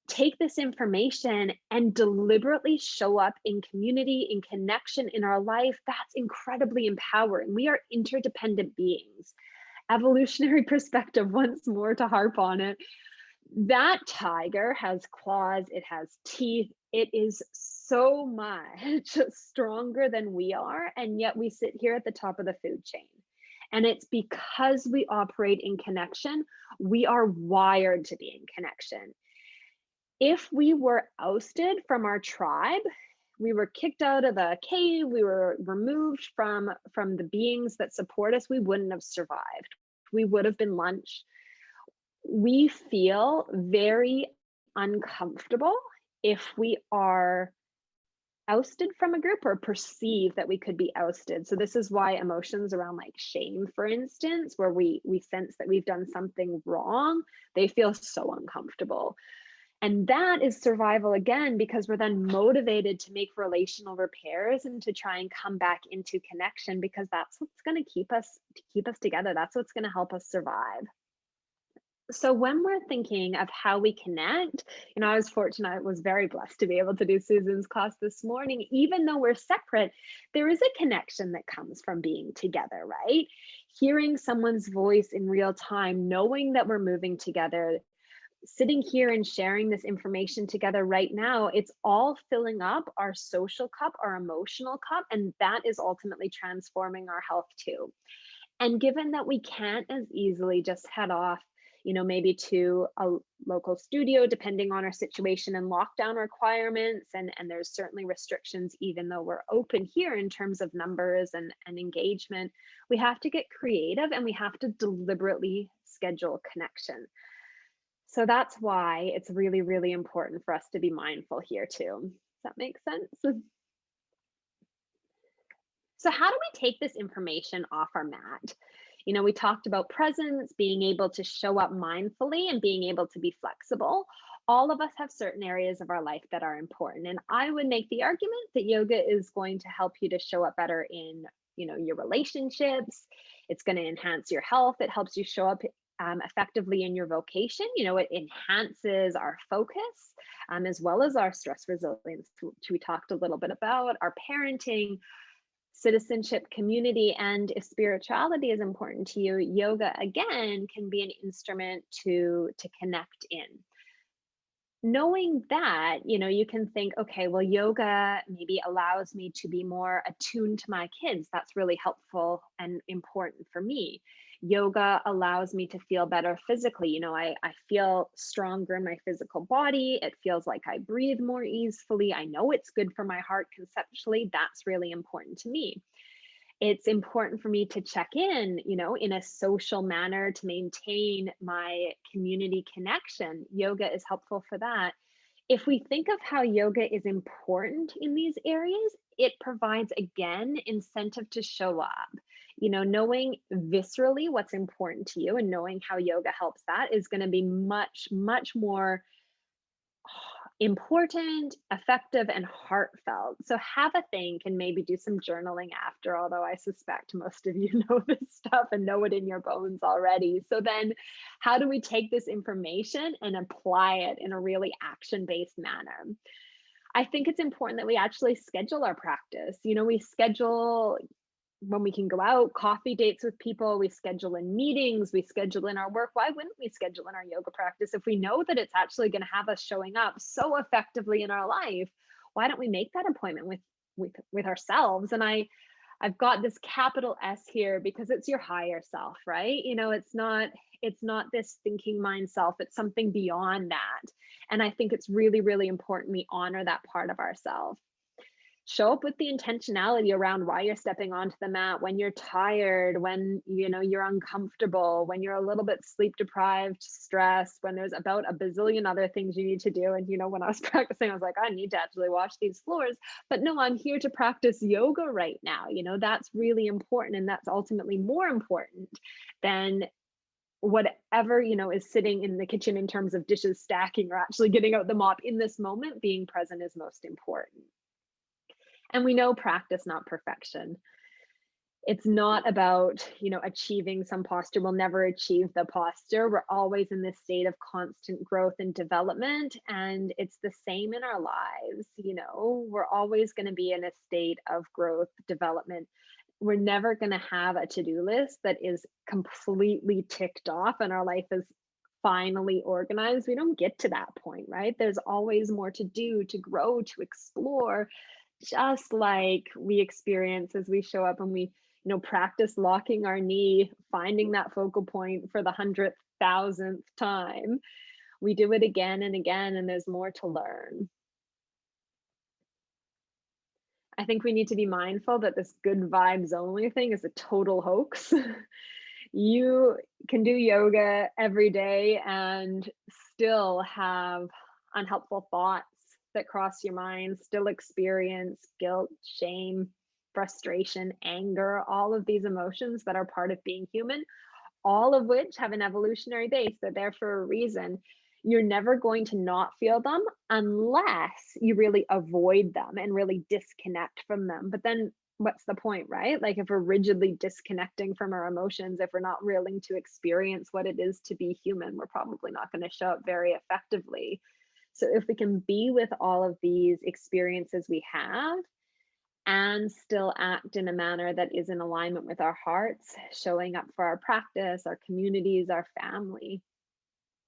Speaker 1: take this information and deliberately show up in community, in connection in our life, that's incredibly empowering. We are interdependent beings. Evolutionary perspective, once more to harp on it. That tiger has claws, it has teeth, it is so much stronger than we are, and yet we sit here at the top of the food chain. And it's because we operate in connection, we are wired to be in connection. If we were ousted from our tribe, we were kicked out of the cave, we were removed from the beings that support us, we wouldn't have survived. We would have been lunch. We feel very uncomfortable if we are ousted from a group or perceive that we could be ousted. So this is why emotions around like shame, for instance, where we sense that we've done something wrong, they feel so uncomfortable. And that is survival again, because we're then motivated to make relational repairs and to try and come back into connection, because that's what's going to keep us together. That's what's going to help us survive. So when we're thinking of how we connect, I was fortunate, I was very blessed to be able to do Susan's class this morning. Even though we're separate, there is a connection that comes from being together, right? Hearing someone's voice in real time, knowing that we're moving together, sitting here and sharing this information together right now, it's all filling up our social cup, our emotional cup, and that is ultimately transforming our health too. And given that we can't as easily just head off, maybe to a local studio, depending on our situation and lockdown requirements, and there's certainly restrictions, even though we're open here in terms of numbers and engagement, we have to get creative and we have to deliberately schedule connection. So that's why it's really, really important for us to be mindful here too. Does that make sense? So how do we take this information off our mat? We talked about presence, being able to show up mindfully and being able to be flexible. All of us have certain areas of our life that are important. And I would make the argument that yoga is going to help you to show up better in, your relationships. It's going to enhance your health. It helps you show up effectively in your vocation. It enhances our focus, as well as our stress resilience, which we talked a little bit about, our parenting, citizenship, community. And if spirituality is important to you, yoga again can be an instrument to connect in. Knowing that, you can think, okay, well, yoga maybe allows me to be more attuned to my kids. That's really helpful and important for me. Yoga allows me to feel better physically. I feel stronger in my physical body. It feels like I breathe more easily. I know it's good for my heart conceptually. That's really important to me. It's important for me to check in a social manner to maintain my community connection. Yoga is helpful for that. If we think of how yoga is important in these areas, it provides, again, incentive to show up. Knowing viscerally what's important to you and knowing how yoga helps that is going to be much, much more important, effective, and heartfelt. So have a think and maybe do some journaling after, although I suspect most of you know this stuff and know it in your bones already. So then how do we take this information and apply it in a really action-based manner? I think it's important that we actually schedule our practice. We schedule when we can go out, coffee dates with people, we schedule in meetings, we schedule in our work. Why wouldn't we schedule in our yoga practice if we know that it's actually going to have us showing up so effectively in our life? Why don't we make that appointment with ourselves? And I've got this capital S here because it's your higher self, right? It's not this thinking mind self, it's something beyond that. And I think it's really, really important we honor that part of ourselves. Show up with the intentionality around why you're stepping onto the mat, when you're tired, when you're uncomfortable, when you're a little bit sleep deprived, stressed, when there's about a bazillion other things you need to do. And when I was practicing, I was like, I need to actually wash these floors, but no, I'm here to practice yoga right now. That's really important, and that's ultimately more important than whatever is sitting in the kitchen in terms of dishes stacking or actually getting out the mop. In this moment, being present is most important. And we know practice, not perfection. It's not about, achieving some posture. We'll never achieve the posture. We're always in this state of constant growth and development. And it's the same in our lives. We're always going to be in a state of growth, development. We're never going to have a to-do list that is completely ticked off and our life is finally organized. We don't get to that point, right? There's always more to do, to grow, to explore, just like we experience as we show up and we practice locking our knee, finding that focal point for the 100,000th time. We do it again and again, and there's more to learn. I think we need to be mindful that this good vibes only thing is a total hoax. You can do yoga every day and still have unhelpful thoughts that cross your mind, still experience guilt, shame, frustration, anger, all of these emotions that are part of being human, all of which have an evolutionary base. They're there for a reason. You're never going to not feel them unless you really avoid them and really disconnect from them. But then what's the point, right? Like if we're rigidly disconnecting from our emotions, if we're not willing to experience what it is to be human, we're probably not going to show up very effectively. So if we can be with all of these experiences we have and still act in a manner that is in alignment with our hearts, showing up for our practice, our communities, our family,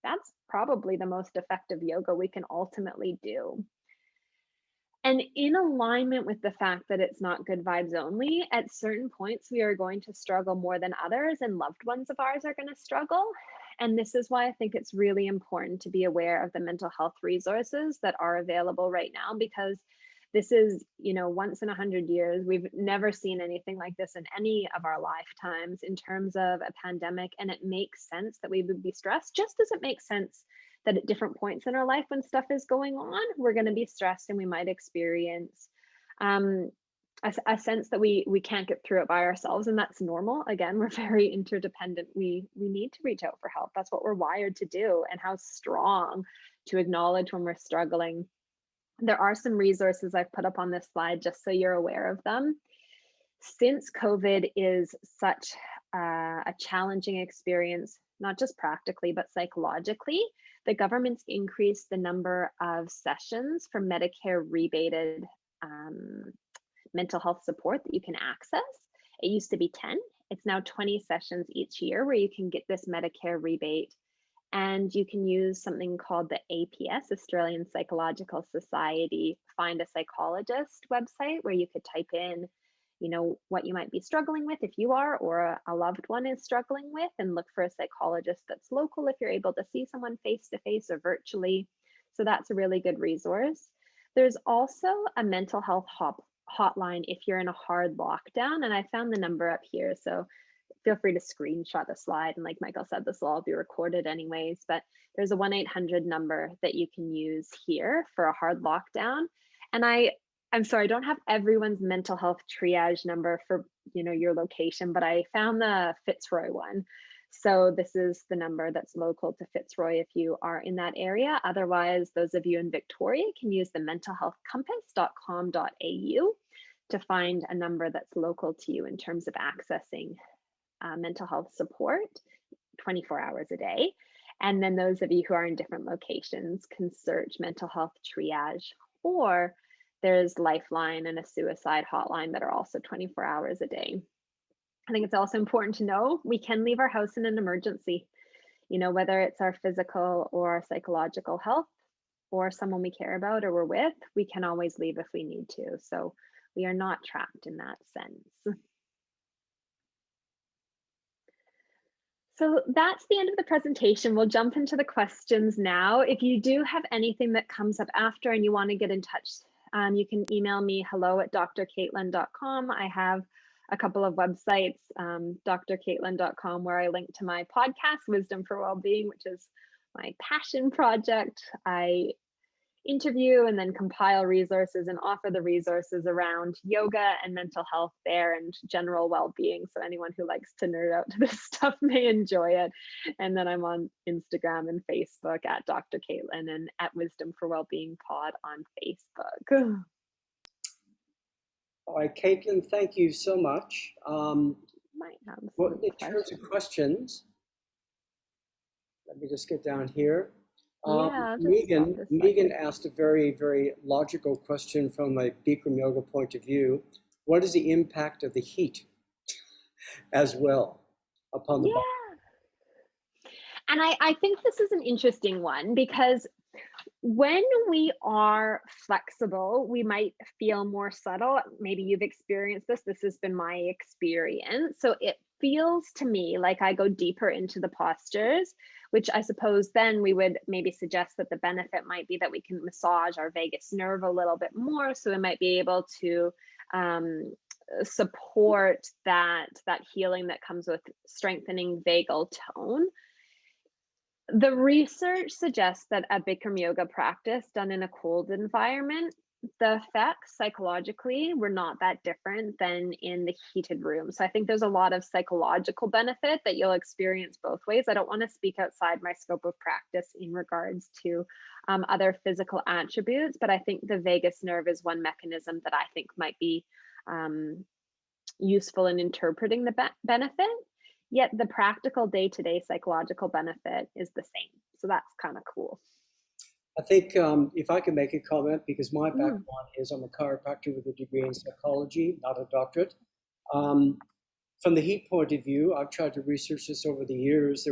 Speaker 1: that's probably the most effective yoga we can ultimately do. And in alignment with the fact that it's not good vibes only, at certain points we are going to struggle more than others, and loved ones of ours are going to struggle. And this is why I think it's really important to be aware of the mental health resources that are available right now, because this is, once in 100 years. We've never seen anything like this in any of our lifetimes in terms of a pandemic. And it makes sense that we would be stressed, just as it makes sense that at different points in our life when stuff is going on, we're going to be stressed and we might experience a sense that we can't get through it by ourselves, and that's normal. Again, we're very interdependent. We need to reach out for help. That's what we're wired to do, and how strong to acknowledge when we're struggling. There are some resources I've put up on this slide just so you're aware of them. Since COVID is such a challenging experience, not just practically, but psychologically, the government's increased the number of sessions for Medicare rebated mental health support that you can access. It used to be 10. It's now 20 sessions each year where you can get this Medicare rebate. And you can use something called the APS, Australian Psychological Society, Find a Psychologist website, where you could type in, what you might be struggling with if you are, or a loved one is struggling with, and look for a psychologist that's local if you're able to see someone face to face or virtually. So that's a really good resource. There's also a mental health hotline if you're in a hard lockdown, and I found the number up here. So feel free to screenshot the slide. And like Michael said, this will all be recorded anyways, but there's a 1-800 number that you can use here for a hard lockdown. And I'm sorry, I don't have everyone's mental health triage number for, your location, but I found the Fitzroy one. So this is the number that's local to Fitzroy if you are in that area. Otherwise, those of you in Victoria can use the mentalhealthcompass.com.au to find a number that's local to you in terms of accessing mental health support 24 hours a day. And then those of you who are in different locations can search mental health triage or there's Lifeline and a suicide hotline that are also 24 hours a day. I think it's also important to know we can leave our house in an emergency, whether it's our physical or our psychological health or someone we care about or we're with, we can always leave if we need to. So we are not trapped in that sense. So that's the end of the presentation. We'll jump into the questions now. If you do have anything that comes up after and you want to get in touch, you can email me hello@drkaitlin.com. I have a couple of websites, drkaitlin.com, where I link to my podcast, Wisdom for Wellbeing, which is my passion project. I interview and then compile resources and offer the resources around yoga and mental health there and general well-being. So anyone who likes to nerd out to this stuff may enjoy it. And then I'm on Instagram and Facebook at Dr. Kaitlin and at Wisdom for Wellbeing Pod on Facebook.
Speaker 2: All right, Kaitlin, thank you so much.
Speaker 1: Might have
Speaker 2: Well, in terms of questions, let me just get down here. Megan asked a very, very logical question from a Bikram Yoga point of view. What is the impact of the heat as well upon the body?
Speaker 1: And I think this is an interesting one because when we are flexible, we might feel more subtle. Maybe you've experienced this. This has been my experience. So it feels to me like I go deeper into the postures, which I suppose then we would maybe suggest that the benefit might be that we can massage our vagus nerve a little bit more. So we might be able to support that healing that comes with strengthening vagal tone. The research suggests that a Bikram yoga practice done in a cold environment, the effects psychologically were not that different than in the heated room. So I think there's a lot of psychological benefit that you'll experience both ways. I don't want to speak outside my scope of practice in regards to other physical attributes, but I think the vagus nerve is one mechanism that I think might be useful in interpreting the benefit. Yet the practical day-to-day psychological benefit is the same. So that's kind of cool.
Speaker 2: I think if I can make a comment, because my background is I'm a chiropractor with a degree in psychology, not a doctorate. From the heat point of view, I've tried to research this over the years.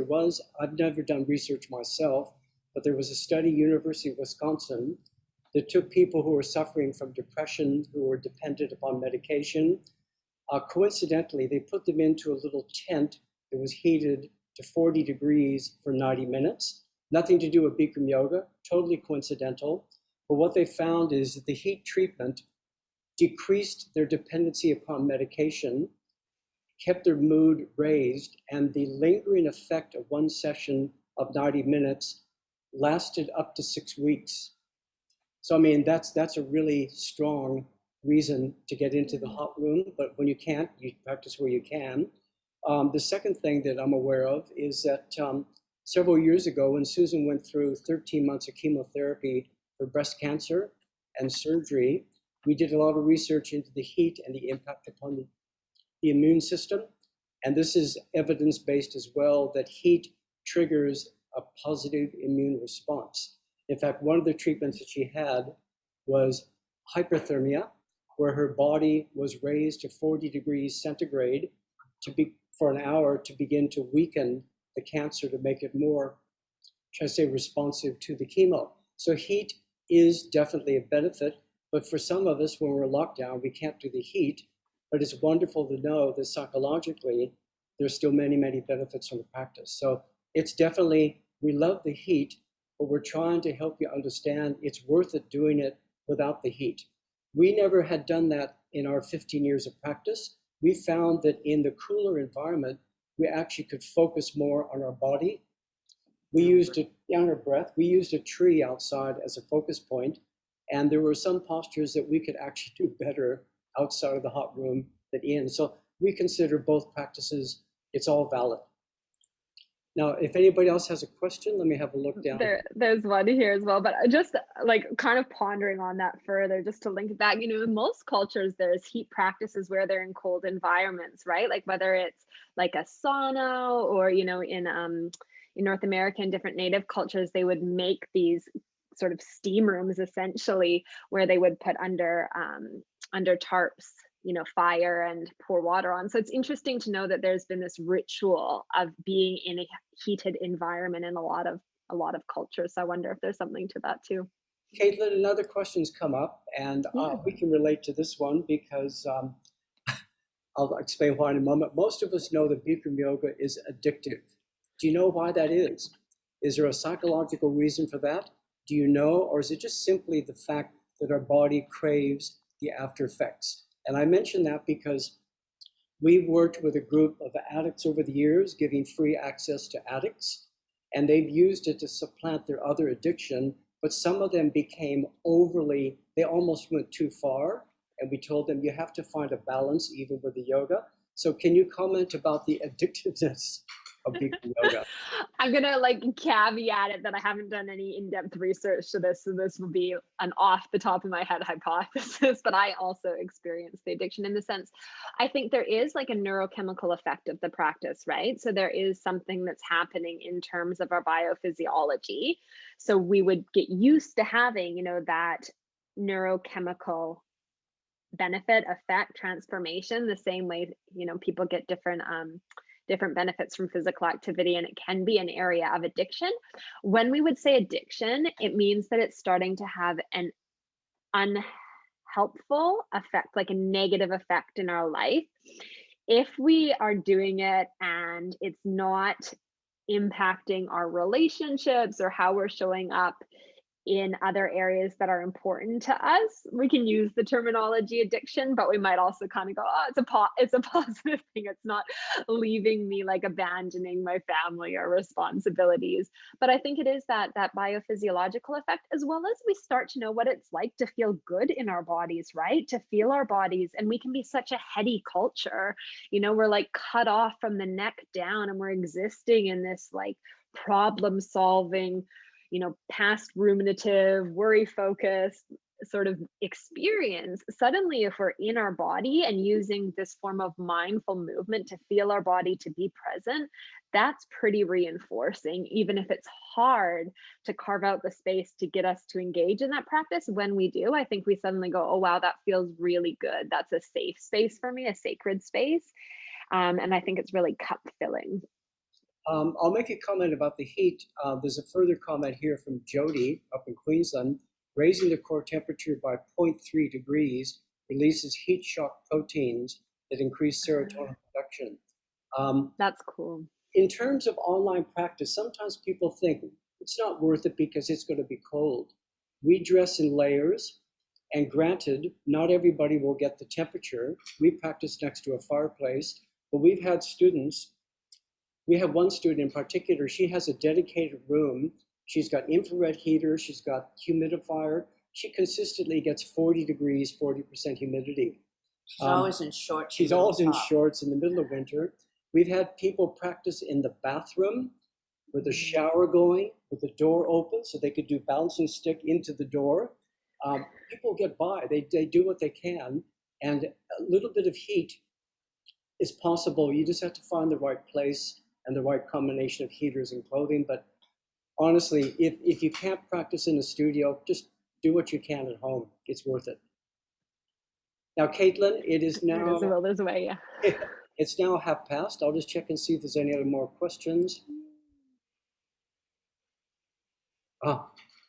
Speaker 2: I've never done research myself, but there was a study, University of Wisconsin, that took people who were suffering from depression, who were dependent upon medication. Coincidentally, they put them into a little tent that was heated to 40 degrees for 90 minutes. Nothing to do with Bikram yoga, totally coincidental. But what they found is that the heat treatment decreased their dependency upon medication, kept their mood raised, and the lingering effect of one session of 90 minutes lasted up to 6 weeks. So, I mean, that's a really strong reason to get into the hot room, but when you can't, you practice where you can. The second thing that I'm aware of is that several years ago, when Susan went through 13 months of chemotherapy for breast cancer and surgery, we did a lot of research into the heat and the impact upon the immune system. And this is evidence-based as well, that heat triggers a positive immune response. In fact, one of the treatments that she had was hyperthermia, where her body was raised to 40 degrees centigrade for an hour to begin to weaken the cancer to make it more, should I say, responsive to the chemo. So heat is definitely a benefit, but for some of us, when we're locked down, we can't do the heat, but it's wonderful to know that psychologically, there's still many, many benefits from the practice. So it's definitely, we love the heat, but we're trying to help you understand it's worth it doing it without the heat. We never had done that in our 15 years of practice. We found that in the cooler environment, we actually could focus more on our body. We used on our breath. We used a tree outside as a focus point, and there were some postures that we could actually do better outside of the hot room than in. So we consider both practices, it's all valid. Now, if anybody else has a question, let me have a look down.
Speaker 1: There's one here as well, but just like kind of pondering on that further, just to link it back, in most cultures, there's heat practices where they're in cold environments, right? Like whether it's like a sauna or, in North America and different native cultures, they would make these sort of steam rooms essentially, where they would put under tarps, fire and pour water on. So it's interesting to know that there's been this ritual of being in a heated environment in a lot of cultures. So I wonder if there's something to that too.
Speaker 2: Kaitlin, another question's come up, and
Speaker 1: Yeah.
Speaker 2: we can relate to this one because I'll explain why in a moment. Most of us know that Bikram Yoga is addictive. Do you know why that is? Is there a psychological reason for that? Do you know, or is it just simply the fact that our body craves the after effects? And I mention that because we've worked with a group of addicts over the years, giving free access to addicts, and they've used it to supplant their other addiction, but some of them became overly, they almost went too far, and we told them you have to find a balance even with the yoga. So can you comment about the addictiveness of Bikram yoga?
Speaker 1: I'm gonna like caveat it that I haven't done any in-depth research to this, so this will be an off the top of my head hypothesis, but I also experienced the addiction in the sense I think there is like a neurochemical effect of the practice, right? So there is something that's happening in terms of our biophysiology. So we would get used to having, that neurochemical benefit, effect, transformation, the same way, people get different benefits from physical activity, and it can be an area of addiction. When we would say addiction, it means that it's starting to have an unhelpful effect, like a negative effect in our life. If we are doing it and it's not impacting our relationships or how we're showing up in other areas that are important to us, we can use the terminology addiction, but we might also kind of go, oh, it's a positive thing. It's not leaving me like abandoning my family or responsibilities. But I think it is that biophysiological effect, as well as we start to know what it's like to feel good in our bodies, right? To feel our bodies. And we can be such a heady culture. We're like cut off from the neck down, and we're existing in this like problem solving, past ruminative, worry focused sort of experience. Suddenly, if we're in our body and using this form of mindful movement to feel our body, to be present, that's pretty reinforcing, even if it's hard to carve out the space to get us to engage in that practice. When we do, I think we suddenly go, oh, wow, that feels really good. That's a safe space for me, a sacred space. And I think it's really cup filling.
Speaker 2: I'll make a comment about the heat. There's a further comment here from Jody up in Queensland. Raising the core temperature by 0.3 degrees releases heat shock proteins that increase serotonin production.
Speaker 1: That's cool.
Speaker 2: In terms of online practice, sometimes people think it's not worth it because it's going to be cold. We dress in layers, and granted, not everybody will get the temperature. We practice next to a fireplace, but we've had students. We have one student in particular, she has a dedicated room. She's got infrared heater, she's got humidifier. She consistently gets 40 degrees, 40% humidity.
Speaker 3: She's always in shorts.
Speaker 2: She's always in shorts in the middle of winter. We've had people practice in the bathroom with a shower going, with the door open, so they could do bouncing stick into the door. People get by, they do what they can, and a little bit of heat is possible. You just have to find the right place and the right combination of heaters and clothing. But honestly, if you can't practice in a studio, just do what you can at home. It's worth it. Now, Kaitlin, it is now.
Speaker 1: There's a way, yeah.
Speaker 2: It's now past. I'll just check and see if there's any other more questions.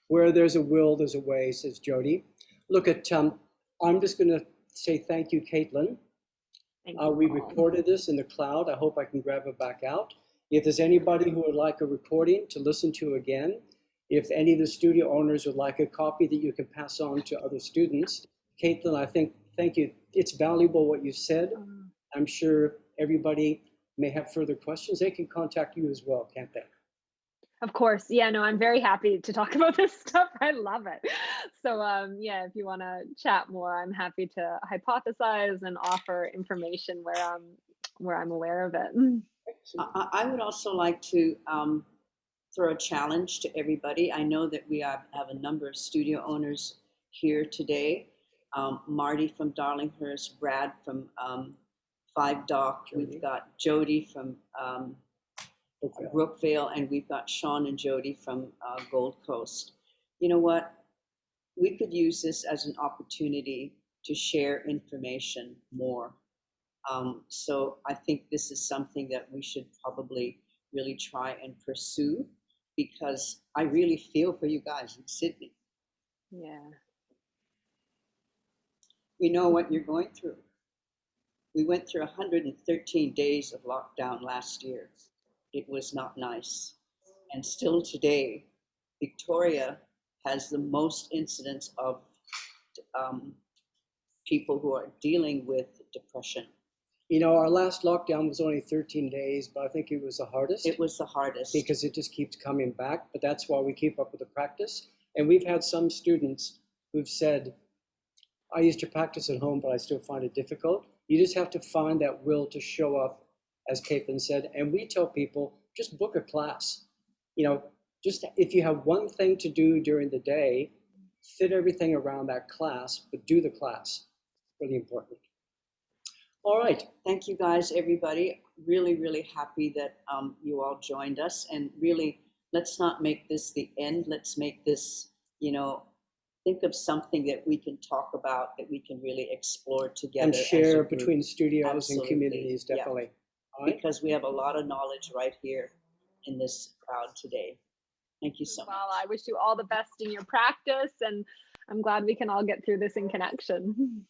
Speaker 2: Where there's a will, there's a way, says Jody. Look at, I'm just going to say thank you, Kaitlin. We recorded this in the cloud. I hope I can grab it back out. If there's anybody who would like a recording to listen to again, if any of the studio owners would like a copy that you can pass on to other students, Kaitlin, thank you. It's valuable what you said. I'm sure everybody may have further questions. They can contact you as well, can't they?
Speaker 1: Of course. Yeah, no, I'm very happy to talk about this stuff. I love it. So yeah, if you want to chat more, I'm happy to hypothesize and offer information where I'm aware of it.
Speaker 3: I would also like to throw a challenge to everybody. I know that we have a number of studio owners here today. Marty from Darlinghurst, Brad from Five Dock. We've got Jody from Brookvale, and we've got Sean and Jody from Gold Coast. you know what? We could use this as an opportunity to share information more. So I think this is something that we should probably really try and pursue, because I really feel for you guys in Sydney.
Speaker 1: Yeah.
Speaker 3: We know what you're going through. We went through 113 days of lockdown last year. It was not nice. And still today, Victoria has the most incidence of people who are dealing with depression.
Speaker 2: You know, our last lockdown was only 13 days, but I think it was the hardest.
Speaker 3: It was the hardest.
Speaker 2: Because it just keeps coming back, but that's why we keep up with the practice. And we've had some students who've said, I used to practice at home, but I still find it difficult. You just have to find that will to show up, as Kaitlin said. And we tell people, just book a class. You know, just if you have one thing to do during the day, fit everything around that class, but do the class. Really important. All right.
Speaker 3: Thank you guys, everybody. Really, really happy that you all joined us. And really, let's not make this the end. Let's make this, you know, think of something that we can talk about, that we can really explore together.
Speaker 2: And share between studios
Speaker 3: Absolutely.
Speaker 2: and communities, definitely.
Speaker 3: Yeah.
Speaker 2: All right.
Speaker 3: Because we have a lot of knowledge right here in this crowd today. Thank you so much.
Speaker 1: Well, I wish you all the best in your practice, and I'm glad we can all get through this in connection.